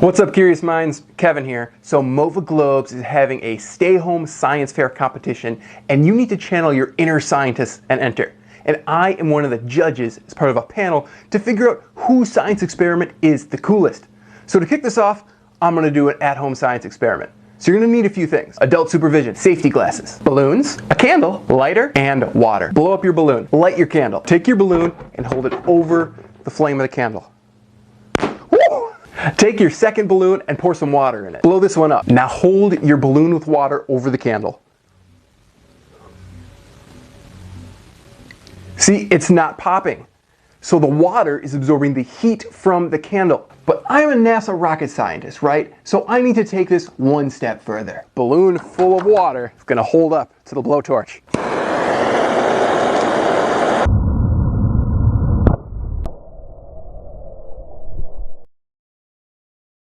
What's up, curious minds? Kevin here. So MOVA Globes is having a stay-home science fair competition, and you need to channel your inner scientist and enter. And I am one of the judges as part of a panel to figure out whose science experiment is the coolest. So to kick this off, I'm going to do an at-home science experiment. So you're going to need a few things: adult supervision, safety glasses, balloons, a candle, lighter, and water. Blow up your balloon. Light your candle. Take your balloon and hold it over the flame of the candle. Woo! Take your second balloon and pour some water in it. Blow this one up. Now hold your balloon with water over the candle. See, it's not popping. So the water is absorbing the heat from the candle. But I'm a NASA rocket scientist, right? So I need to take this one step further. Balloon full of water is going to hold up to the blowtorch.